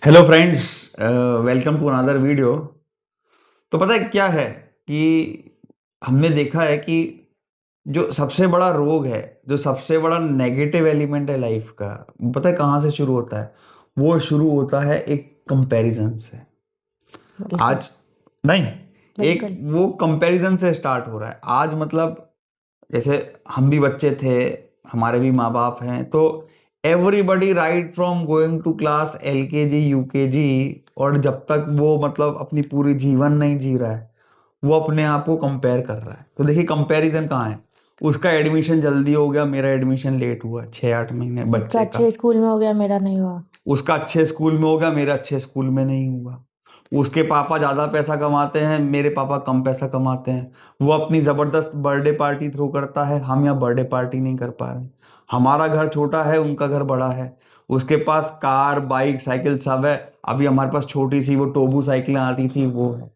Hello friends, welcome to another video. तो पता है क्या है कि हमने देखा है कि जो सबसे बड़ा रोग है, जो सबसे बड़ा नेगेटिव एलिमेंट है लाइफ का, पता है कहाँ से शुरू होता है? वो शुरू होता है एक कंपैरिजन से। बिल्कुल। आज नहीं, एक बिल्कुल। वो कंपैरिजन से स्टार्ट हो रहा है आज। मतलब जैसे हम भी बच्चे थे, हमारे भी माँ बाप हैं, तो everybody right from going to class LKG UKG, और जब तक वो मतलब अपनी पूरी जीवन नहीं जी रहा है, वो अपने आप को कंपेयर कर रहा है। तो देखिए कंपैरिजन कहाँ है? उसका एडमिशन जल्दी हो गया, मेरा एडमिशन लेट हुआ, 6-8 महीने उसका बच्चे का। अच्छे स्कूल में हो गया, मेरा नहीं हुआ। उसका अच्छे स्कूल में हो गया, मेरा अच्छे स्कूल में नहीं हुआ। उसके पापा ज्यादा पैसा कमाते हैं, मेरे पापा कम पैसा कमाते हैं। वो अपनी जबरदस्त बर्थडे पार्टी थ्रो करता है, हम यहाँ बर्थडे पार्टी नहीं कर पा रहे। हमारा घर छोटा है, उनका घर बड़ा है। उसके पास कार बाइक साइकिल सब है, अभी हमारे पास छोटी सी वो टोबू साइकिलें आती थी वो है।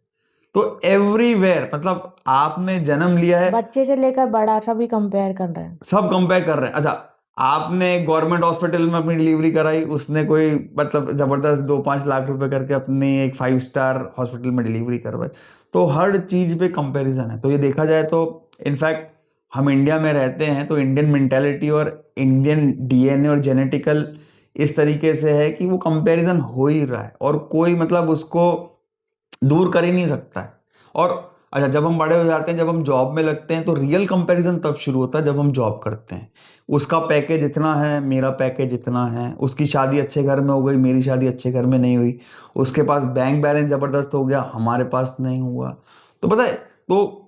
तो एवरीवेयर, मतलब आपने जन्म लिया है, बच्चे से लेकर बड़ा सभी कंपेयर कर रहे हैं। सब कंपेयर कर रहे हैं। अच्छा, आपने गवर्नमेंट हॉस्पिटल में अपनी डिलीवरी कराई, उसने कोई मतलब जबरदस्त 2-5 लाख रुपए करके अपनी एक 5 स्टार हॉस्पिटल में डिलीवरी करवाई। तो हर चीज पे कंपैरिजन है। तो ये देखा जाए तो इनफैक्ट हम इंडिया में रहते हैं, तो इंडियन मेंटेलिटी और इंडियन डीएनए और जेनेटिकल इस तरीके से है कि वो कंपैरिजन हो ही रहा है, और कोई मतलब उसको दूर कर ही नहीं सकता है। और अच्छा, जब हम बड़े हो जाते हैं, जब हम जॉब में लगते हैं, तो रियल कंपैरिजन तब शुरू होता है जब हम जॉब करते हैं। उसका पैकेज इतना है, मेरा पैकेज इतना है, उसकी शादी अच्छे घर में हो गई, मेरी शादी अच्छे घर में नहीं हुई। उसके पास बैंक बैलेंस जबरदस्त हो गया, हमारे पास नहीं हुआ। तो पता है, तो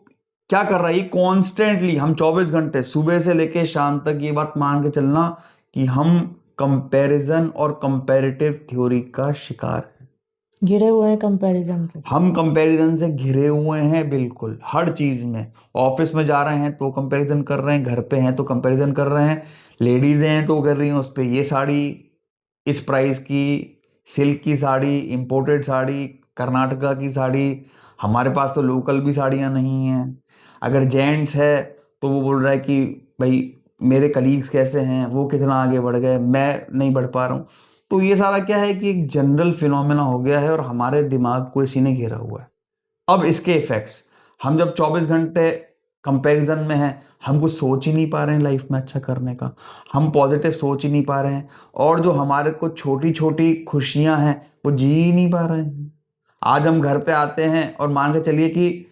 क्या कर रहा है ये कॉन्स्टेंटली? हम 24 घंटे सुबह से लेके शाम तक ये बात मान के चलना कि हम कंपैरिजन और कंपैरेटिव थ्योरी का शिकार हैं। गिरे हुए हैं कंपैरिजन से। हम कंपैरिजन से घिरे हुए हैं, बिल्कुल हर चीज में। ऑफिस में जा रहे हैं तो कंपैरिजन कर रहे हैं, घर पे हैं तो कंपैरिजन कर रहे हैं, लेडीज हैं तो कर रही हैं उस पे ये साड़ी इस प्राइस की, सिल्क की साड़ी, इंपोर्टेड साड़ी, कर्नाटका की साड़ी। हमारे पास तो लोकल भी साड़ियां नहीं हैं। अगर जेंट्स है तो वो बोल रहा है कि भाई मेरे कलीग्स कैसे हैं, वो कितना आगे बढ़ गए, मैं नहीं बढ़ पा रहा हूँ। तो ये सारा क्या है कि एक जनरल फिनोमेना हो गया है, और हमारे दिमाग को इसी ने घेरा हुआ है। अब इसके इफेक्ट्स, हम जब 24 घंटे कंपैरिजन में हैं, हम कुछ सोच ही नहीं पा रहे हैं लाइफ में अच्छा करने का। हम पॉजिटिव सोच ही नहीं पा रहे हैं, और जो हमारे को छोटी छोटी खुशियां हैं वो जी ही नहीं पा रहे हैं। आज हम घर पे आते हैं और मान के चलिए कि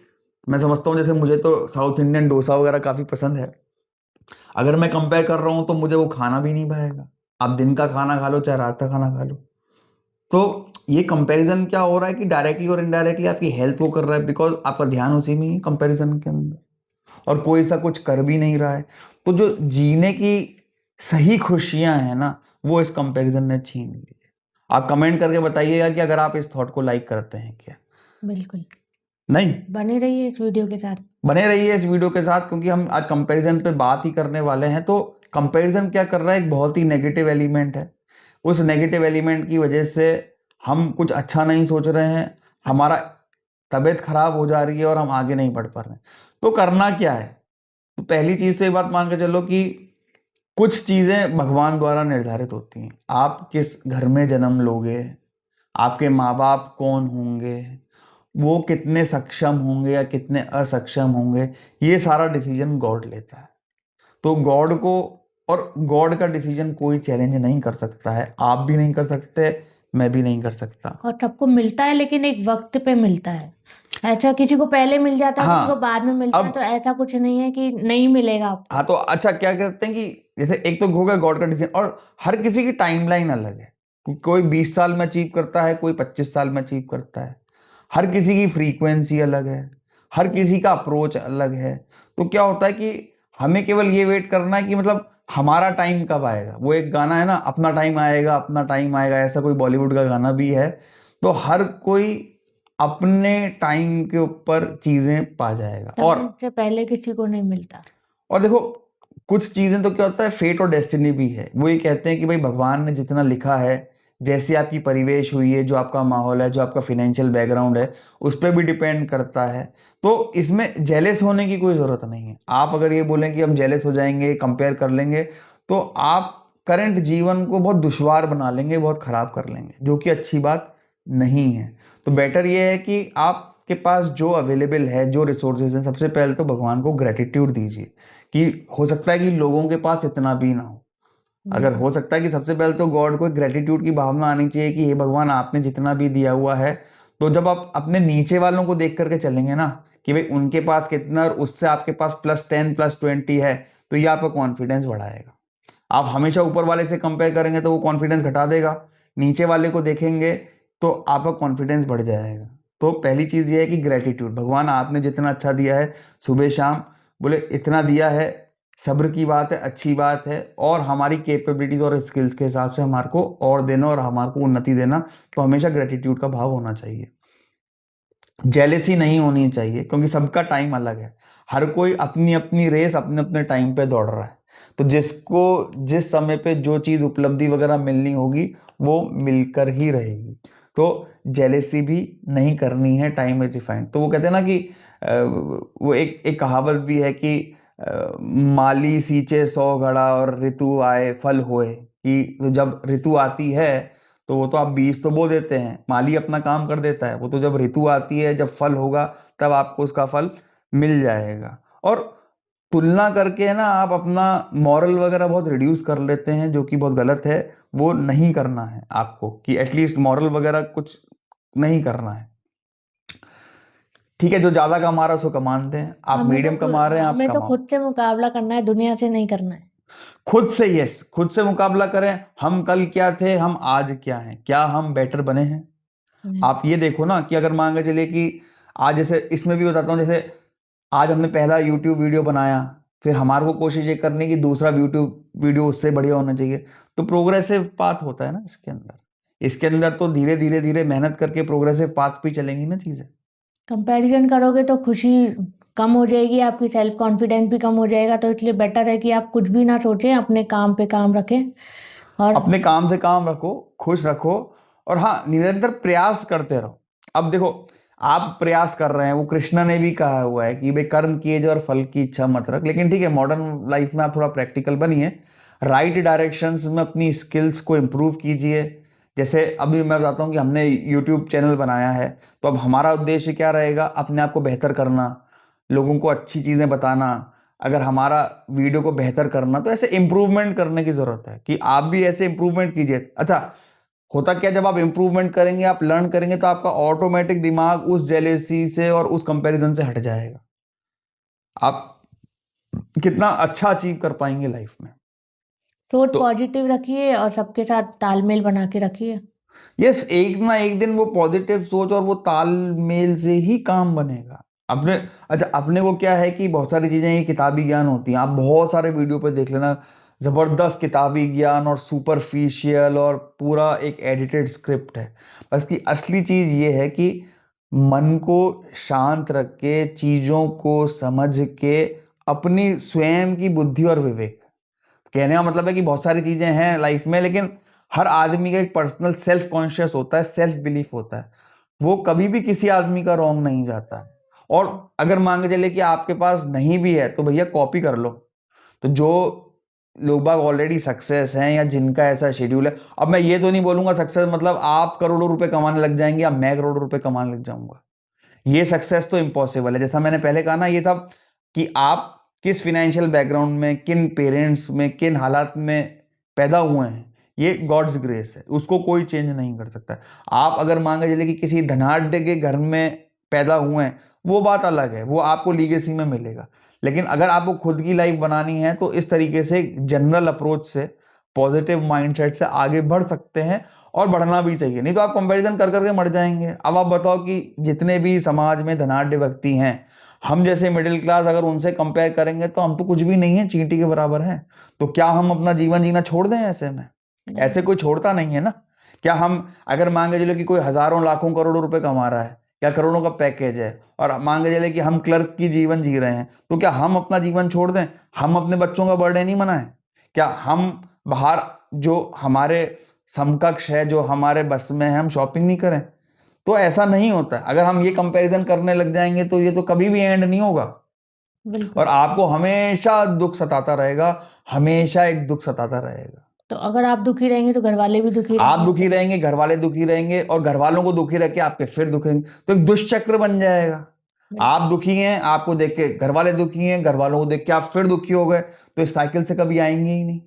मैं समझता हूँ, जैसे मुझे तो साउथ इंडियन डोसा वगैरह काफी पसंद है। अगर मैं कंपेयर कर रहा हूँ तो मुझे वो खाना भी नहीं पाएगा। आप दिन का खाना खा लो चाहे रात का खाना खा लो। तो ये कंपैरिजन क्या हो रहा है कि डायरेक्टली और इनडायरेक्टली आपकी हेल्थ वो कर रहा है, बिकॉज आपका ध्यान उसी में ही कंपैरिजन के अंदर, और कोई सा कुछ कर भी नहीं रहा है। तो जो जीने की सही खुशियां हैं ना, वो इस कंपैरिजन ने छीन ली है। आप कमेंट करके बताइएगा कि अगर आप इस थॉट को लाइक करते हैं क्या। बिल्कुल। नहीं, बने रहिए इस वीडियो के साथ। बने रहिए इस वीडियो के साथ, क्योंकि हम आज कंपैरिजन पे बात ही करने वाले हैं। तो कंपैरिजन क्या कर रहा है? एक बहुत ही नेगेटिव एलिमेंट है। उस नेगेटिव एलिमेंट की वजह से हम कुछ अच्छा नहीं सोच रहे हैं, हमारा तबीयत खराब हो जा रही है, और हम आगे नहीं बढ़ पा रहे हैं। तो करना क्या है? तो पहली चीज तो ये बात मान के चलो कि कुछ चीजें भगवान द्वारा निर्धारित होती हैं। आप किस घर में जन्म लोगे, आपके माँ बाप कौन होंगे, वो कितने सक्षम होंगे या कितने असक्षम होंगे, ये सारा डिसीजन गॉड लेता है। तो गॉड को, और गॉड का डिसीजन कोई चैलेंज नहीं कर सकता है, आप भी नहीं कर सकते, मैं भी नहीं कर सकता। और सबको मिलता है, लेकिन एक वक्त पे मिलता है। ऐसा किसी को पहले मिल जाता है, किसी को हाँ, बाद में मिलता है, अब तो ऐसा कुछ नहीं है कि नहीं मिलेगा आपको। हाँ, तो अच्छा क्या कहते हैं कि जैसे एक तो होगा गॉड का डिसीजन, और हर किसी की टाइमलाइन अलग है। कोई 20 साल में अचीव करता है, कोई 25 साल में अचीव करता है। हर किसी की फ्रीक्वेंसी अलग है, हर किसी का अप्रोच अलग है। तो क्या होता है कि हमें केवल ये वेट करना है कि मतलब हमारा टाइम कब आएगा। वो एक गाना है ना, अपना टाइम आएगा अपना टाइम आएगा, ऐसा कोई बॉलीवुड का गाना भी है। तो हर कोई अपने टाइम के ऊपर चीजें पा जाएगा। समय से पहले किसी को नहीं मिलता। और देखो, कुछ चीजें तो क्या होता है, फेट और डेस्टिनी भी है। वो ये कहते हैं कि भाई भगवान ने जितना लिखा है, जैसी आपकी परिवेश हुई है, जो आपका माहौल है, जो आपका फाइनेंशियल बैकग्राउंड है, उस पर भी डिपेंड करता है। तो इसमें जेलेस होने की कोई जरूरत नहीं है। आप अगर ये बोलें कि हम जेलेस हो जाएंगे, कंपेयर कर लेंगे, तो आप करंट जीवन को बहुत दुश्वार बना लेंगे, बहुत खराब कर लेंगे, जो कि अच्छी बात नहीं है। तो बेटर ये है कि आपके पास जो अवेलेबल है, जो रिसोर्सेज हैं, सबसे पहले तो भगवान को ग्रेटिट्यूड दीजिए कि हो सकता है कि लोगों के पास इतना भी ना हो। अगर बिल्कुल। हो सकता है कि सबसे पहले तो गॉड को ग्रेटिट्यूड की भावना आनी चाहिए कि हे भगवान, आपने जितना भी दिया हुआ है, तो जब आप अपने नीचे वालों को देख करके चलेंगे ना कि भाई उनके पास कितना और उससे आपके पास +10 +20 है, तो ये आपका कॉन्फिडेंस बढ़ाएगा। आप हमेशा ऊपर वाले से कंपेयर करेंगे तो वो कॉन्फिडेंस घटा देगा, नीचे वाले को देखेंगे तो आपका कॉन्फिडेंस बढ़ जाएगा। तो पहली चीज ये है कि ग्रेटिट्यूड, भगवान आपने जितना अच्छा दिया है, सुबह शाम बोले इतना दिया है, सब्र की बात है, अच्छी बात है, और हमारी कैपेबिलिटीज और स्किल्स के हिसाब से हमारे को और देना और हमारे को उन्नति देना। तो हमेशा ग्रेटिट्यूड का भाव होना चाहिए। जेलेसी नहीं होनी चाहिए, क्योंकि सबका टाइम अलग है, हर कोई अपनी अपनी रेस अपने अपने टाइम पे दौड़ रहा है। तो जिसको जिस समय पे जो चीज उपलब्धि वगैरह मिलनी होगी वो मिलकर ही रहेगी। तो जेलेसी भी नहीं करनी है, टाइम इज डिफाइंड। तो वो कहते हैं ना कि वो एक एक कहावत भी है कि माली सींचे 100 घड़ा और ऋतु आए फल होए, कि तो जब ऋतु आती है तो वो तो आप बीज तो बो देते हैं, माली अपना काम कर देता है, वो तो जब ऋतु आती है, जब फल होगा, तब आपको उसका फल मिल जाएगा। और तुलना करके है ना आप अपना मॉरल वगैरह बहुत रिड्यूस कर लेते हैं, जो कि बहुत गलत है। वो नहीं करना है आपको, कि एटलीस्ट मॉरल वगैरह कुछ नहीं करना है। ठीक है, जो ज्यादा कमा रहा है उसको कमान दें, आप मीडियम कमा रहे हैं आप हमें तो कमाओ। खुद से मुकाबला करना है, दुनिया से नहीं करना है। खुद से, यस, खुद से मुकाबला करें। हम कल क्या थे, हम आज क्या हैं, क्या हम बेटर बने हैं? हम्म। आप ये देखो ना कि अगर मान के चलिए कि आज, जैसे इसमें भी बताता हूँ, जैसे आज हमने पहला यूट्यूब वीडियो बनाया, फिर हमारे को कोशिश ये करनी कि दूसरा यूट्यूब वीडियो उससे बढ़िया होना चाहिए। तो प्रोग्रेसिव पाथ होता है ना इसके अंदर, इसके अंदर तो धीरे धीरे धीरे मेहनत करके प्रोग्रेसिव पाथ पे चलेंगी ना चीजें। कंपैरिजन करोगे तो खुशी कम हो जाएगी, आपकी सेल्फ कॉन्फिडेंस भी कम हो जाएगा। तो इसलिए बेटर है कि आप कुछ भी ना सोचें, अपने काम पे काम रखें। और अपने काम से काम रखो, खुश रखो, और हाँ, निरंतर प्रयास करते रहो। अब देखो, आप प्रयास कर रहे हैं, वो कृष्णा ने भी कहा हुआ है कि भाई कर्म किए जो और फल की इच्छा मत रख। लेकिन ठीक है, मॉडर्न लाइफ में आप थोड़ा प्रैक्टिकल बनिए, राइट डायरेक्शंस में अपनी स्किल्स को इम्प्रूव कीजिए। जैसे अभी मैं बताता हूँ कि हमने यूट्यूब चैनल बनाया है, तो अब हमारा उद्देश्य क्या रहेगा, अपने आप को बेहतर करना, लोगों को अच्छी चीजें बताना। अगर हमारा वीडियो को बेहतर करना, तो ऐसे इंप्रूवमेंट करने की जरूरत है कि आप भी ऐसे इंप्रूवमेंट कीजिए। अच्छा, होता क्या, जब आप इंप्रूवमेंट करेंगे, आप लर्न करेंगे, तो आपका ऑटोमेटिक दिमाग उस जेलेसी से और उस कंपैरिजन से हट जाएगा। आप कितना अच्छा अचीव कर पाएंगे लाइफ में। सोच तो पॉजिटिव रखिए और सबके साथ तालमेल बना के रखिए। यस, एक ना एक दिन वो पॉजिटिव सोच और वो तालमेल से ही काम बनेगा। अपने, अच्छा, अपने को क्या है कि बहुत सारी चीजें ये किताबी ज्ञान होती हैं, आप बहुत सारे वीडियो पे देख लेना, जबरदस्त किताबी ज्ञान और सुपरफिशियल और पूरा एक एडिटेड स्क्रिप्ट है। बस की असली चीज ये है कि मन को शांत रख के, चीजों को समझ के, अपनी स्वयं की बुद्धि और विवेक, कहने का मतलब है कि बहुत सारी चीजें हैं लाइफ में, लेकिन हर आदमी का एक पर्सनल सेल्फ कॉन्शियस होता है, सेल्फ बिलीफ होता है, वो कभी भी किसी आदमी का रॉन्ग नहीं जाता है। और अगर मान के चले कि आपके पास नहीं भी है, तो भैया कॉपी कर लो। तो जो लोग बाग ऑलरेडी सक्सेस हैं, या जिनका ऐसा शेड्यूल है, अब मैं ये तो नहीं बोलूंगा सक्सेस मतलब आप करोड़ों रुपए कमाने लग जाएंगे या मैं करोड़ों रुपए कमाने लग जाऊंगा, ये सक्सेस तो इम्पॉसिबल है। जैसा मैंने पहले कहा ना, ये था कि आप किस फिनेंशियल बैकग्राउंड में, किन पेरेंट्स में, किन हालात में पैदा हुए हैं, ये गॉड्स ग्रेस है, उसको कोई चेंज नहीं कर सकता। आप अगर मांगे चले कि किसी धनाढ्य के घर में पैदा हुए हैं, वो बात अलग है, वो आपको लीगेसी में मिलेगा। लेकिन अगर आपको खुद की लाइफ बनानी है, तो इस तरीके से जनरल अप्रोच से, पॉजिटिव माइंडसेट से आगे बढ़ सकते हैं, और बढ़ना भी चाहिए। नहीं तो आप कंपैरिजन कर करके मर जाएंगे। अब आप बताओ कि जितने भी समाज में धनाढ्य व्यक्ति हैं, हम जैसे मिडिल क्लास अगर उनसे कंपेयर करेंगे, तो हम तो कुछ भी नहीं है, चींटी के बराबर हैं। तो क्या हम अपना जीवन जीना छोड़ दें ऐसे में? ऐसे कोई छोड़ता नहीं है ना। क्या हम अगर मान के चलो कि कोई हजारों लाखों करोड़ों रुपए कमा रहा है, या करोड़ों का पैकेज है, और मान के चले कि हम क्लर्क की जीवन जी रहे हैं, तो क्या हम अपना जीवन छोड़ दें? हम अपने बच्चों का बर्थडे नहीं मनाएं? क्या हम बाहर जो हमारे समकक्ष है, जो हमारे बस में है, हम शॉपिंग नहीं करें? तो ऐसा नहीं होता है। अगर हम ये कंपैरिजन करने लग जाएंगे, तो ये तो कभी भी एंड नहीं होगा, बिल्कुल। और आपको हमेशा दुख सताता रहेगा, हमेशा एक दुख सताता रहेगा। तो अगर आप दुखी रहेंगे तो घर वाले भी दुखी आप रहेंगे। दुखी रहेंगे, घर वाले दुखी रहेंगे, और घर वालों को दुखी रख के आपके फिर दुखेंगे, तो एक दुष्चक्र बन जाएगा। आप दुखी हैं, आपको देख के घर वाले दुखी हैं, घर वालों को देख के आप फिर दुखी हो गए, तो इस साइकिल से कभी आएंगे ही नहीं।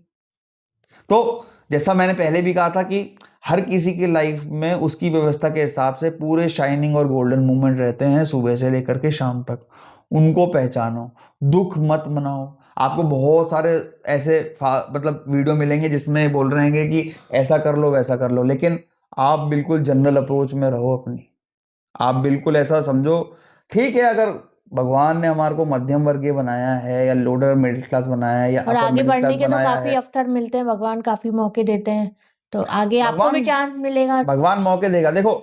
तो जैसा मैंने पहले भी कहा था कि हर किसी की लाइफ में उसकी व्यवस्था के हिसाब से पूरे शाइनिंग और गोल्डन मोमेंट रहते हैं सुबह से लेकर के शाम तक। उनको पहचानो, दुख मत मनाओ। आपको बहुत सारे ऐसे मतलब वीडियो मिलेंगे जिसमें बोल रहे हैं कि ऐसा कर लो वैसा कर लो, लेकिन आप बिल्कुल जनरल अप्रोच में रहो अपनी। आप बिल्कुल ऐसा समझो, ठीक है, अगर भगवान ने हमारे को मध्यम वर्गीय बनाया है या लोअर मिडिल क्लास बनाया है या और अपर आगे मिडिल क्लास बढ़ने के तो बनाया काफी है, अवसर मिलते हैं, भगवान काफी मौके देते हैं, तो आगे आपको भी भगवान चांस मिलेगा। भगवान मौके देगा। देखो,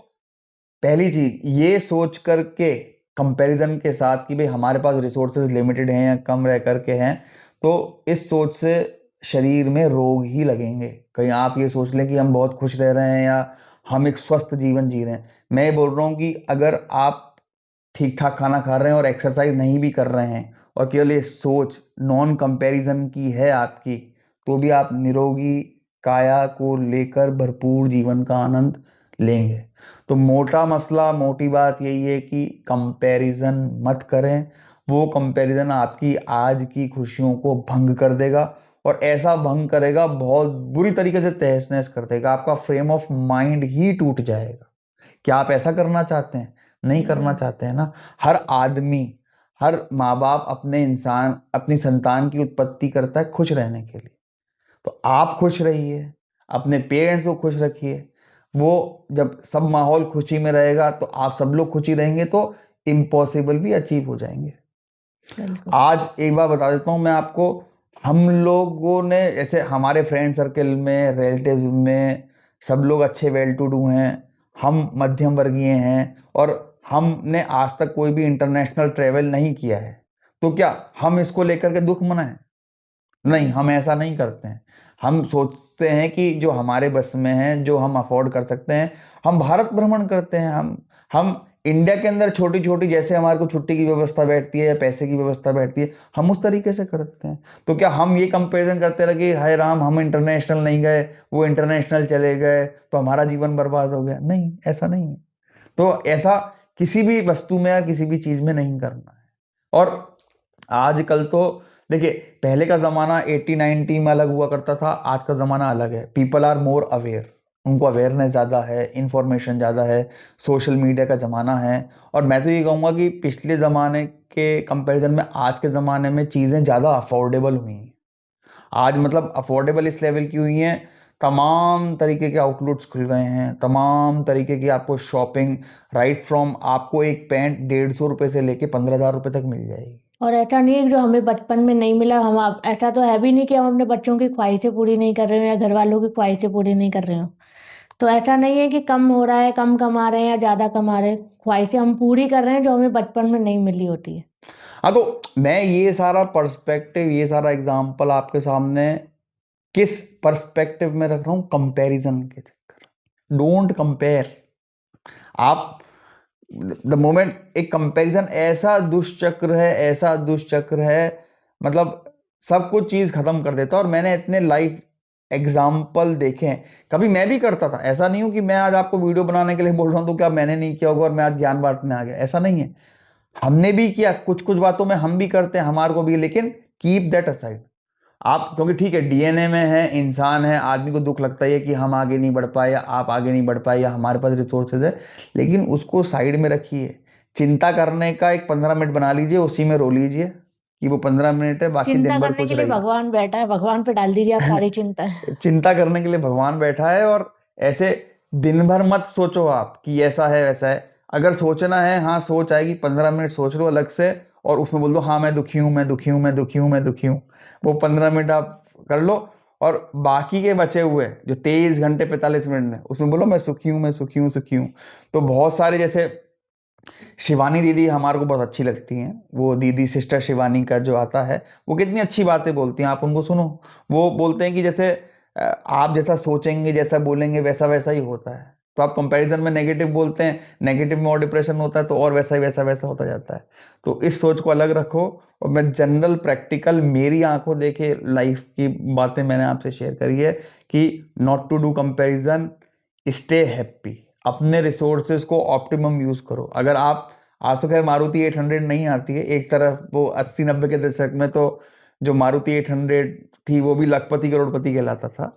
पहली चीज ये सोच करके कंपैरिजन के साथ कि भाई हमारे पास रिसोर्सेज लिमिटेड हैं या कम रह करके हैं, तो इस सोच से शरीर में रोग ही लगेंगे। कहीं आप ये सोच लें कि हम बहुत खुश रह रहे हैं या हम एक स्वस्थ जीवन जी रहे हैं। मैं ये बोल रहा हूँ कि अगर आप ठीक ठाक खाना खा रहे हैं और एक्सरसाइज नहीं भी कर रहे हैं और केवल ये सोच नॉन कंपैरिजन की है आपकी, तो भी आप निरोगी काया को लेकर भरपूर जीवन का आनंद लेंगे। तो मोटा मसला, मोटी बात यही है कि कंपैरिजन मत करें। वो कंपैरिजन आपकी आज की खुशियों को भंग कर देगा, और ऐसा भंग करेगा, बहुत बुरी तरीके से तहस नहस कर देगा। आपका फ्रेम ऑफ माइंड ही टूट जाएगा। क्या आप ऐसा करना चाहते हैं? नहीं करना चाहते हैं ना। हर आदमी, हर माँ बाप अपनी संतान की उत्पत्ति करता है खुश रहने के लिए। तो आप खुश रहिए, अपने पेरेंट्स को खुश रखिए। वो जब सब माहौल खुशी में रहेगा तो आप सब लोग खुशी रहेंगे, तो इम्पॉसिबल भी अचीव हो जाएंगे। आज एक बार बता देता हूँ मैं आपको, हम लोगों ने जैसे हमारे फ्रेंड सर्कल में, रिलेटिव्स में, सब लोग अच्छे वेल टू डू हैं, हम मध्यम वर्गीय हैं, और हमने आज तक कोई भी इंटरनेशनल ट्रेवल नहीं किया है। तो क्या हम इसको लेकर के दुख मनाएं? नहीं, हम ऐसा नहीं करते हैं। हम सोचते हैं कि जो हमारे बस में है, जो हम अफोर्ड कर सकते हैं, हम भारत भ्रमण करते हैं। हम इंडिया के अंदर छोटी छोटी, जैसे हमारे को छुट्टी की व्यवस्था बैठती है या पैसे की व्यवस्था बैठती है, हम उस तरीके से करते हैं। तो क्या हम ये कंपैरिजन करते रहे कि हाय राम, हम इंटरनेशनल नहीं गए, वो इंटरनेशनल चले गए, तो हमारा जीवन बर्बाद हो गया? नहीं, ऐसा नहीं है। तो ऐसा किसी भी वस्तु में या किसी भी चीज में नहीं करना है। और आजकल तो देखिए, पहले का जमाना 80-90 में अलग हुआ करता था, आज का जमाना अलग है। पीपल आर मोर अवेयर, उनको अवेयरनेस ज़्यादा है, इंफॉर्मेशन ज़्यादा है, सोशल मीडिया का ज़माना है। और मैं तो ये कहूँगा कि पिछले ज़माने के कंपैरिजन में आज के ज़माने में चीज़ें ज़्यादा अफोर्डेबल हुई हैं। आज मतलब अफोर्डेबल इस लेवल की हुई हैं, तमाम तरीके के आउटलेट्स खुल गए हैं, तमाम तरीके की आपको शॉपिंग, राइट फ्रॉम आपको एक पैंट 150 रुपये से लेके 15,000 रुपये तक मिल जाएगी। और ऐसा नहीं है कि जो हमें बचपन में नहीं मिला, हम आप ऐसा तो है भी नहीं कि हम अपने बच्चों की ख्वाहिशें पूरी नहीं कर रहे हो या घर वालों की ख्वाहिशें पूरी नहीं कर रहे हो। तो ऐसा नहीं है कि कम हो रहा है, कम कमा रहे हैं या ज़्यादा कमा रहे हैं, ख्वाहिशें हम पूरी कर रहे हैं जो हमें बचपन में नहीं मिली होती है। हाँ, तो मैं ये सारा पर्सपेक्टिव, ये सारा एग्जाम्पल आपके सामने किस पर्सपेक्टिव में रख रहा हूं? कंपैरिजन के चक्कर। Don't compare. आप द मोमेंट एक कंपैरिजन ऐसा दुष्चक्र है, ऐसा दुष्चक्र है, मतलब सब कुछ चीज खत्म कर देता है। और मैंने इतने लाइव एग्जाम्पल देखे हैं। कभी मैं भी करता था, ऐसा नहीं हूं कि मैं आज आपको वीडियो बनाने के लिए बोल रहा हूं तो क्या मैंने नहीं किया होगा और मैं आज ज्ञान बांटने आ गया, ऐसा नहीं है। हमने भी किया, कुछ कुछ बातों में हम भी करते हैं, हमारे को भी, लेकिन कीप दैट असाइड। आप, क्योंकि ठीक है, डीएनए में है, इंसान है, आदमी को दुख लगता है कि हम आगे नहीं बढ़ पाए या आप आगे नहीं बढ़ पाए या हमारे पास रिसोर्सेज है, लेकिन उसको साइड में रखिए। चिंता करने का एक 15 मिनट बना लीजिए, उसी में रो लीजिए कि वो 15 मिनट है, बाकी चिंता दिन भर करने खुश के लिए रहिए। भगवान बैठा है, भगवान पे डाल दीजिए आप सारी चिंता। चिंता करने के लिए भगवान बैठा है, और ऐसे दिन भर मत सोचो आप कि ऐसा है वैसा है। अगर सोचना है, हाँ सोच आएगी, 15 मिनट सोच लो अलग से, और उसमें बोल दो हाँ मैं दुखी हूँ, मैं दुखी हूँ, मैं दुखी हूँ, मैं दुखी हूँ। वो 15 मिनट आप कर लो, और बाकी के बचे हुए जो 23 घंटे 45 मिनट में, उसमें बोलो मैं सुखी हूँ, मैं सुखी हूँ, सुखी हूँ। तो बहुत सारे, जैसे शिवानी दीदी हमारे को बहुत अच्छी लगती हैं, वो दीदी सिस्टर शिवानी का जो आता है, वो कितनी अच्छी बातें बोलती हैं, आप उनको सुनो। वो बोलते हैं कि जैसे आप जैसा सोचेंगे, जैसा बोलेंगे, वैसा वैसा ही होता है। तो आप कंपैरिजन में नेगेटिव बोलते हैं, नेगेटिव में और डिप्रेशन होता है, तो और वैसा ही वैसा होता जाता है। तो इस सोच को अलग रखो। और मैं जनरल प्रैक्टिकल मेरी आंखों देखे लाइफ की बातें मैंने आपसे शेयर करी है कि not to do comparison, stay happy, अपने रिसोर्सेज को ऑप्टिमम यूज करो। अगर आप, आज तो खैर मारुति 800 नहीं आती है, एक तरफ वो 80-90 के दशक में तो जो मारुति 800 थी वो भी लखपति करोड़पति कहलाता था।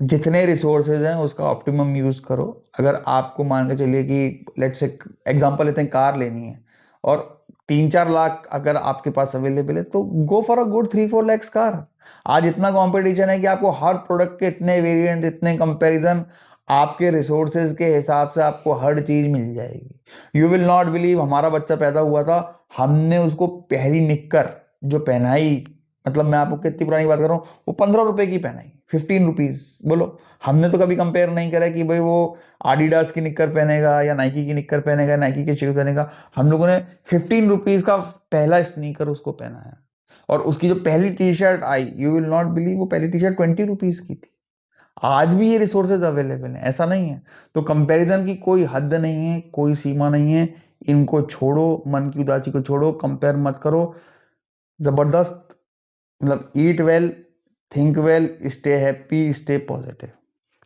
जितने रिसोर्सेज हैं उसका ऑप्टिमम यूज करो। अगर आपको मान के चलिए कि लेट्स से एग्जांपल लेते हैं, कार लेनी है और 3-4 लाख अगर आपके पास अवेलेबल है तो go for a good 3-4 lakhs car. आज इतना कंपटीशन है कि आपको हर प्रोडक्ट के इतने वेरिएंट, इतने कंपैरिजन, आपके रिसोर्सेज के हिसाब से आपको हर चीज मिल जाएगी। यू विल नॉट बिलीव, हमारा बच्चा पैदा हुआ था, हमने उसको पहली निक्कर जो पहनाई, मतलब मैं आपको कितनी पुरानी बात कर रहा हूँ, वो 15 रुपए की पहनाई, 15 रुपीज। बोलो, हमने तो कभी कंपेयर नहीं करा कि भाई वो आडिडास की निक्कर पहनेगा या नाइकी की निक्कर पहनेगा, नाइकी के शूज पहनेगा। हम लोगों ने 15 रुपीज का पहला स्नीकर उसको पहनाया। और उसकी जो पहली T shirt I, you will not believe, वो पहली टी शर्ट 20 रुपीज की थी। आज भी ये रिसोर्सेज अवेलेबल हैं, ऐसा नहीं है। तो कंपैरिजन की कोई हद नहीं है, कोई सीमा नहीं है। इनको छोड़ो, मन की उदासी को छोड़ो, कंपेयर मत करो। जबरदस्त, मतलब ईट well, think well, stay happy, stay positive.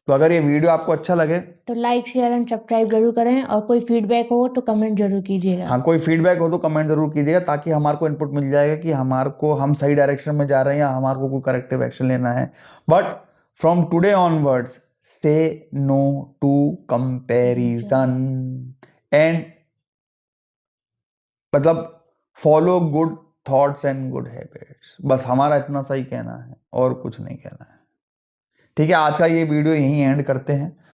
तो अगर ये वीडियो आपको अच्छा लगे तो लाइक, शेयर एंड सब्सक्राइब जरूर करें, और कोई फीडबैक हो तो कमेंट जरूर कीजिएगा। हाँ, कोई फीडबैक हो तो कमेंट जरूर कीजिएगा, ताकि हमारे को इनपुट मिल जाएगा कि हमारे को, हम सही डायरेक्शन में जा रहे हैं या हमारे को कोई करेक्टिव एक्शन लेना है। बट फ्रॉम टुडे ऑनवर्ड्स, से नो टू कंपैरिजन एंड मतलब follow good thoughts and good habits. बस हमारा इतना सही कहना है और कुछ नहीं कहना है। ठीक है, आज का ये वीडियो यहीं एंड करते हैं।